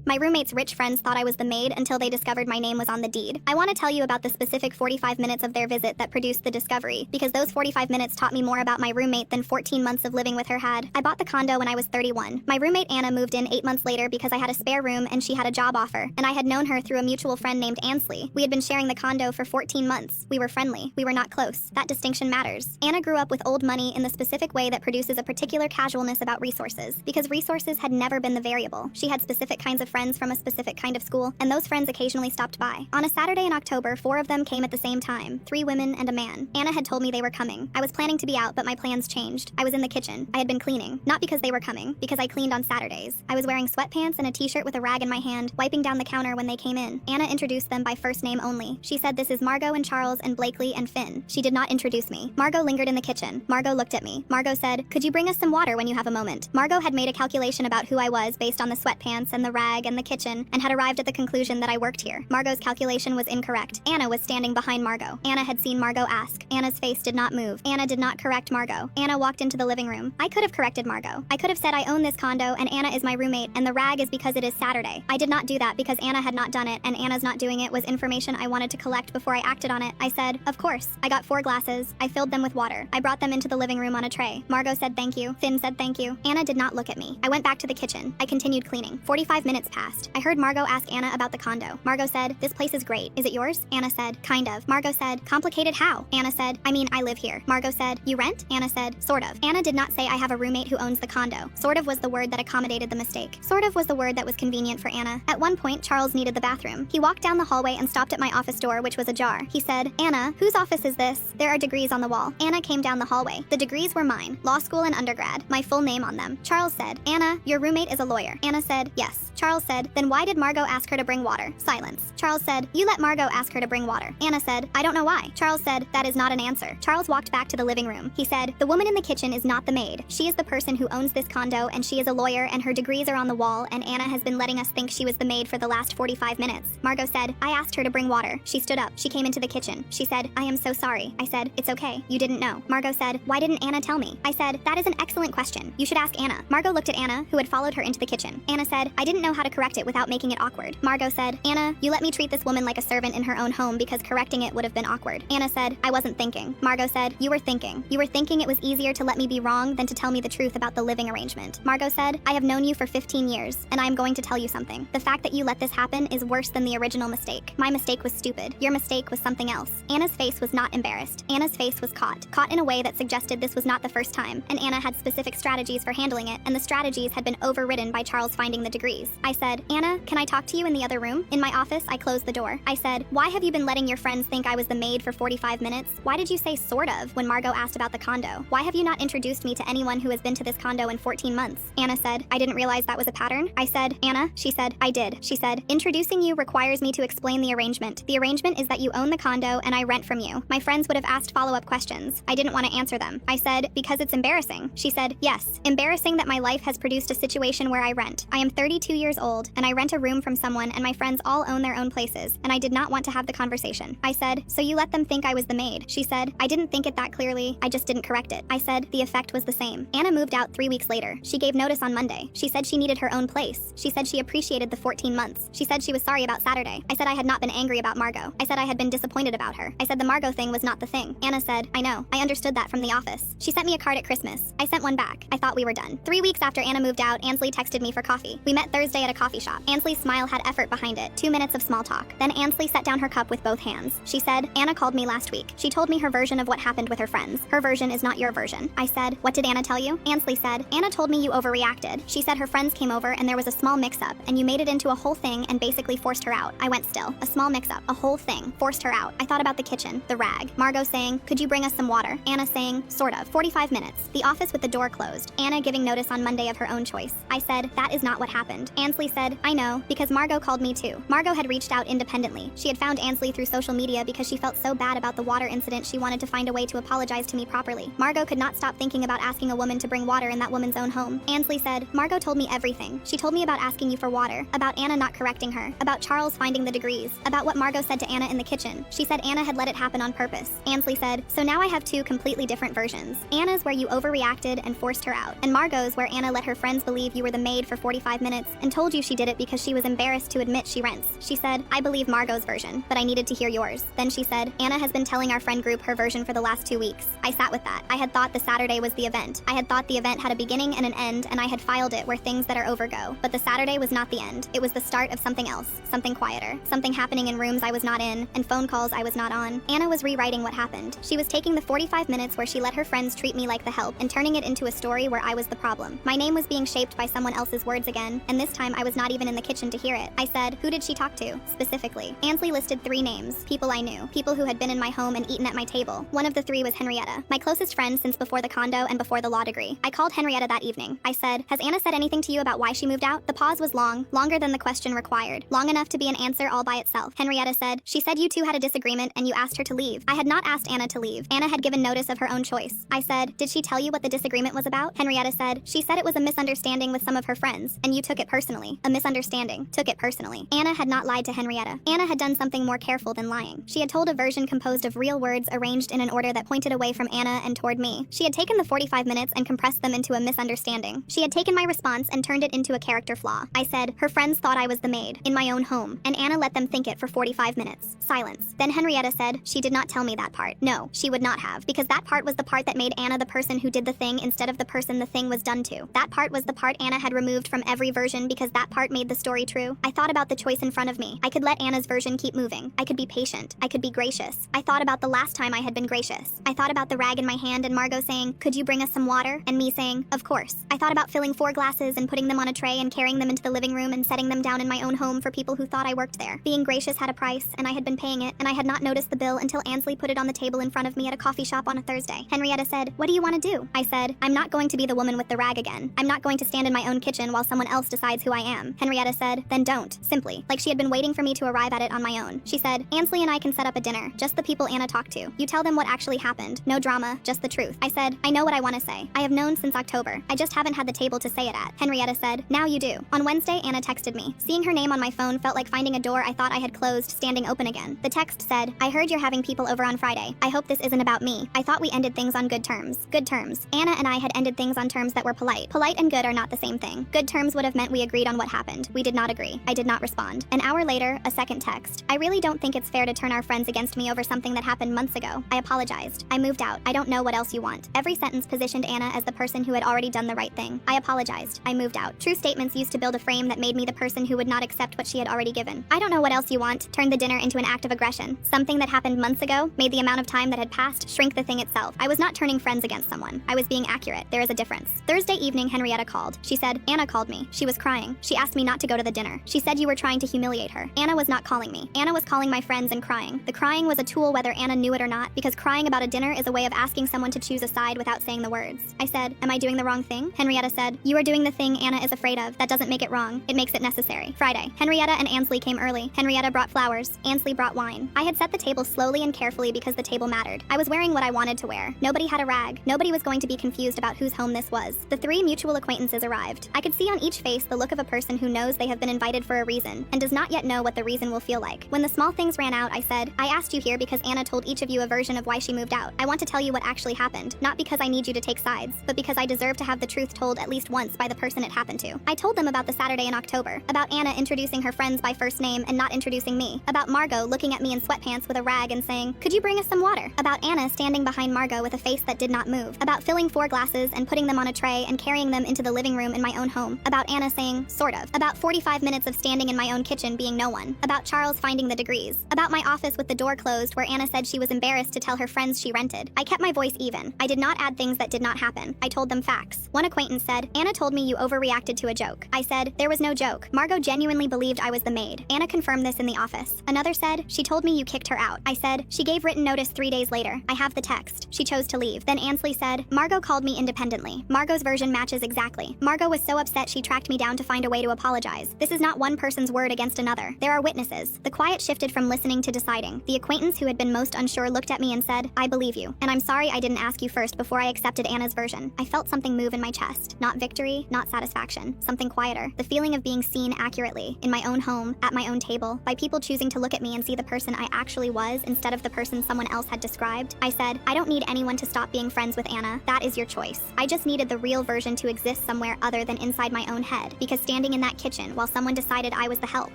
My roommate's rich friends thought I was the maid until they discovered my name was on the deed. I want to tell you about the specific 45 minutes of their visit that produced the discovery, because those 45 minutes taught me more about my roommate than 14 months of living with her had. I bought the condo when I was 31. My roommate Anna moved in 8 months later because I had a spare room and she had a job offer, and I had known her through a mutual friend named Ansley. We had been sharing the condo for 14 months. We were friendly. We were not close. That distinction matters. Anna grew up with old money in the specific way that produces a particular casualness about resources, because resources had never been the variable. She had specific kinds of friends from a specific kind of school, and those friends occasionally stopped by. On a Saturday in October, 4 of them came at the same time, 3 women and a man. Anna had told me they were coming. I was planning to be out, but my plans changed. I was in the kitchen. I had been cleaning. Not because they were coming, because I cleaned on Saturdays. I was wearing sweatpants and a t-shirt with a rag in my hand, wiping down the counter when they came in. Anna introduced them by first name only. She said, "This is Margot and Charles and Blakely and Finn." She did not introduce me. Margot lingered in the kitchen. Margot looked at me. Margot said, "Could you bring us some water when you have a moment?" Margot had made a calculation about who I was based on the sweatpants and the rag and the kitchen, and had arrived at the conclusion that I worked here. Margot's calculation was incorrect. Anna was standing behind Margot. Anna had seen Margot ask. Anna's face did not move. Anna did not correct Margot. Anna walked into the living room. I could have corrected Margot. I could have said I own this condo and Anna is my roommate and the rag is because it is Saturday. I did not do that because Anna had not done it, and Anna's not doing it was information I wanted to collect before I acted on it. I said, "Of course." I got 4 glasses. I filled them with water. I brought them into the living room on a tray. Margot said thank you. Finn said thank you. Anna did not look at me. I went back to the kitchen. I continued cleaning. 45 minutes passed. I heard Margot ask Anna about the condo. Margot said, "This place is great. Is it yours?" Anna said, "Kind of." Margot said, "Complicated how?" Anna said, "I mean, I live here." Margot said, "You rent?" Anna said, "Sort of." Anna did not say I have a roommate who owns the condo. Sort of was the word that accommodated the mistake. Sort of was the word that was convenient for Anna. At one point, Charles needed the bathroom. He walked down the hallway and stopped at my office door, which was ajar. He said, "Anna, whose office is this? There are degrees on the wall." Anna came down the hallway. The degrees were mine, law school and undergrad, my full name on them. Charles said, "Anna, your roommate is a lawyer." Anna said, "Yes." Charles said, "Then why did Margot ask her to bring water?" Silence. Charles said, "You let Margot ask her to bring water." Anna said, "I don't know why." Charles said, "That is not an answer." Charles walked back to the living room. He said, "The woman in the kitchen is not the maid. She is the person who owns this condo, and she is a lawyer, and her degrees are on the wall, and Anna has been letting us think she was the maid for the last 45 minutes. Margot said, "I asked her to bring water." She stood up. She came into the kitchen. She said, "I am so sorry." I said, "It's okay. You didn't know." Margot said, "Why didn't Anna tell me?" I said, "That is an excellent question. You should ask Anna." Margot looked at Anna, who had followed her into the kitchen. Anna said, "I didn't know how to correct it without making it awkward." Margot said, "Anna, you let me treat this woman like a servant in her own home because correcting it would have been awkward." Anna said, "I wasn't thinking." Margot said, "You were thinking. You were thinking it was easier to let me be wrong than to tell me the truth about the living arrangement." Margot said, "I have known you for 15 years, and I am going to tell you something. The fact that you let this happen is worse than the original mistake. My mistake was stupid. Your mistake was something else." Anna's face was not embarrassed. Anna's face was caught in a way that suggested this was not the first time, and Anna had specific strategies for handling it, and the strategies had been overridden by Charles finding the degrees. I said, "Anna, can I talk to you in the other room?" In my office, I closed the door. I said, "Why have you been letting your friends think I was the maid for 45 minutes? Why did you say sort of when Margot asked about the condo? Why have you not introduced me to anyone who has been to this condo in 14 months? Anna said, "I didn't realize that was a pattern." I said, "Anna?" She said, "I did." She said, "Introducing you requires me to explain the arrangement. The arrangement is that you own the condo and I rent from you." My friends would have asked follow-up questions. I didn't want to answer them. I said, "Because it's embarrassing." She said, "Yes, embarrassing that my life has produced a situation where I rent. I am 32 years old and I rent a room from someone and my friends all own their own places, and I did not want to have the conversation." I said, "So you let them think I was the maid?" She said, "I didn't think it that clearly, I just didn't correct it." I said, "The effect was the same." Anna moved out 3 weeks later. She gave notice on Monday. She said she needed her own place. She said she appreciated the 14 months. She said she was sorry about Saturday. I said I had not been angry about Margot. I said I had been disappointed about her. I said the Margot thing was not the thing. Anna said, "I know. I understood that from the office." She sent me a card at Christmas. I sent one back. I thought we were done. 3 weeks after Anna moved out, Ansley texted me for coffee. We met Thursday at a coffee shop. Ansley's smile had effort behind it. 2 minutes of small talk. Then Ansley set down her cup with both hands. She said, "Anna called me last week. She told me her version of what happened with her friends. Her version is not your version." I said, "What did Anna tell you?" Ansley said, "Anna told me you overreacted. She said her friends came over and there was a small mix-up, and you made it into a whole thing and basically forced her out." I went still. A small mix-up. A whole thing. Forced her out. I thought about the kitchen. The rag. Margot saying, "Could you bring us some water?" Anna saying, "Sort of." 45 minutes. The office with the door closed. Anna giving notice on Monday of her own choice. I said, "That is not what happened." Ansley said, "I know, because Margot called me too." Margot had reached out independently. She had found Ansley through social media because she felt so bad about the water incident she wanted to find a way to apologize to me properly. Margot could not stop thinking about asking a woman to bring water in that woman's own home. Ansley said, "Margot told me everything. She told me about asking you for water, about Anna not correcting her, about Charles finding the degrees, about what Margot said to Anna in the kitchen. She said Anna had let it happen on purpose." Ansley said, "So now I have 2 completely different versions. Anna's where you overreacted and forced her out, and Margot's where Anna let her friends believe you were the maid for 45 minutes and told told you she did it because she was embarrassed to admit she rents. She said, I believe Margot's version, but I needed to hear yours. Then she said, Anna has been telling our friend group her version for the last 2 weeks. I sat with that. I had thought the Saturday was the event. I had thought the event had a beginning and an end, and I had filed it where things that are over go. But the Saturday was not the end. It was the start of something else, something quieter, something happening in rooms I was not in, and phone calls I was not on. Anna was rewriting what happened. She was taking the 45 minutes where she let her friends treat me like the help and turning it into a story where I was the problem. My name was being shaped by someone else's words again, and this time I was not even in the kitchen to hear it. I said, who did she talk to, specifically? Ansley listed 3 names, people I knew, people who had been in my home and eaten at my table. One of the 3 was Henrietta, my closest friend since before the condo and before the law degree. I called Henrietta that evening. I said, has Anna said anything to you about why she moved out? The pause was long, longer than the question required, long enough to be an answer all by itself. Henrietta said, she said you two had a disagreement and you asked her to leave. I had not asked Anna to leave. Anna had given notice of her own choice. I said, did she tell you what the disagreement was about? Henrietta said, she said it was a misunderstanding with some of her friends, and you took it personally. A misunderstanding. Took it personally. Anna had not lied to Henrietta. Anna had done something more careful than lying. She had told a version composed of real words arranged in an order that pointed away from Anna and toward me. She had taken the 45 minutes and compressed them into a misunderstanding. She had taken my response and turned it into a character flaw. I said, her friends thought I was the maid, in my own home, and Anna let them think it for 45 minutes. Silence. Then Henrietta said, she did not tell me that part. No, she would not have, because that part was the part that made Anna the person who did the thing instead of the person the thing was done to. That part was the part Anna had removed from every version because that part made the story true. I thought about the choice in front of me. I could let Anna's version keep moving. I could be patient. I could be gracious. I thought about the last time I had been gracious. I thought about the rag in my hand and Margot saying, could you bring us some water? And me saying, of course. I thought about filling 4 glasses and putting them on a tray and carrying them into the living room and setting them down in my own home for people who thought I worked there. Being gracious had a price, and I had been paying it, and I had not noticed the bill until Ansley put it on the table in front of me at a coffee shop on a Thursday. Henrietta said, what do you want to do? I said, I'm not going to be the woman with the rag again. I'm not going to stand in my own kitchen while someone else decides who I am. Henrietta said, then don't. Simply. Like she had been waiting for me to arrive at it on my own. She said, Ansley and I can set up a dinner. Just the people Anna talked to. You tell them what actually happened. No drama, just the truth. I said, I know what I want to say. I have known since October. I just haven't had the table to say it at. Henrietta said, now you do. On Wednesday, Anna texted me. Seeing her name on my phone felt like finding a door I thought I had closed standing open again. The text said, I heard you're having people over on Friday. I hope this isn't about me. I thought we ended things on good terms. Good terms. Anna and I had ended things on terms that were polite. Polite and good are not the same thing. Good terms would have meant we agreed on what happened. We did not agree. I did not respond. An hour later, a second text. I really don't think it's fair to turn our friends against me over something that happened months ago. I apologized. I moved out. I don't know what else you want. Every sentence positioned Anna as the person who had already done the right thing. I apologized. I moved out. True statements used to build a frame that made me the person who would not accept what she had already given. I don't know what else you want. Turned the dinner into an act of aggression. Something that happened months ago made the amount of time that had passed shrink the thing itself. I was not turning friends against someone. I was being accurate. There is a difference. Thursday evening, Henrietta called. She said, Anna called me. She was crying. She asked me not to go to the dinner. She said you were trying to humiliate her. Anna was not calling me. Anna was calling my friends and crying. The crying was a tool whether Anna knew it or not, because crying about a dinner is a way of asking someone to choose a side without saying the words. I said, am I doing the wrong thing? Henrietta said, you are doing the thing Anna is afraid of. That doesn't make it wrong. It makes it necessary. Friday. Henrietta and Ansley came early. Henrietta brought flowers. Ansley brought wine. I had set the table slowly and carefully because the table mattered. I was wearing what I wanted to wear. Nobody had a rag. Nobody was going to be confused about whose home this was. The 3 mutual acquaintances arrived. I could see on each face the look of a person who knows they have been invited for a reason and does not yet know what the reason will feel like. When the small things ran out, I said, I asked you here because Anna told each of you a version of why she moved out. I want to tell you what actually happened, not because I need you to take sides, but because I deserve to have the truth told at least once by the person it happened to. I told them about the Saturday in October, about Anna introducing her friends by first name and not introducing me, about Margot looking at me in sweatpants with a rag and saying, could you bring us some water? About Anna standing behind Margot with a face that did not move, about filling 4 glasses and putting them on a tray and carrying them into the living room in my own home, about Anna saying, sort of, about 45 minutes of standing in my own kitchen being no one, about Charles finding the degrees, about my office with the door closed where Anna said she was embarrassed to tell her friends she rented. I kept my voice even. I did not add things that did not happen. I told them facts. One acquaintance said, Anna told me you overreacted to a joke. I said, there was no joke. Margot genuinely believed I was the maid. Anna confirmed this in the office. Another said, she told me you kicked her out. I said, she gave written notice 3 days later. I have the text. She chose to leave. Then Ansley said, Margot called me independently. Margot's version matches exactly. Margot was so upset she tracked me down to find a way to apologize. This is not one person's word against another. There are witnesses. The quiet shifted from listening to deciding. The acquaintance who had been most unsure looked at me and said, I believe you. And I'm sorry I didn't ask you first before I accepted Anna's version. I felt something move in my chest. Not victory, not satisfaction. Something quieter. The feeling of being seen accurately, in my own home, at my own table, by people choosing to look at me and see the person I actually was instead of the person someone else had described. I said, I don't need anyone to stop being friends with Anna. That is your choice. I just needed the real version to exist somewhere other than inside my own head, because standing standing in that kitchen while someone decided I was the help,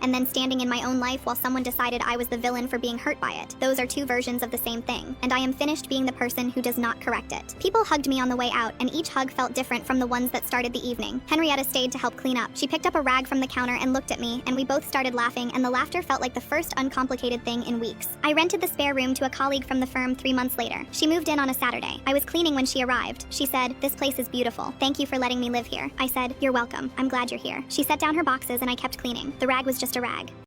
and then standing in my own life while someone decided I was the villain for being hurt by it. Those are two versions of the same thing, and I am finished being the person who does not correct it. People hugged me on the way out, and each hug felt different from the ones that started the evening. Henrietta stayed to help clean up. She picked up a rag from the counter and looked at me, and we both started laughing, and the laughter felt like the first uncomplicated thing in weeks. I rented the spare room to a colleague from the firm 3 months later. She moved in on a Saturday. I was cleaning when she arrived. She said, "This place is beautiful. Thank you for letting me live here." I said, "You're welcome. I'm glad you're here." She set down her boxes and I kept cleaning. The rag was just a rag.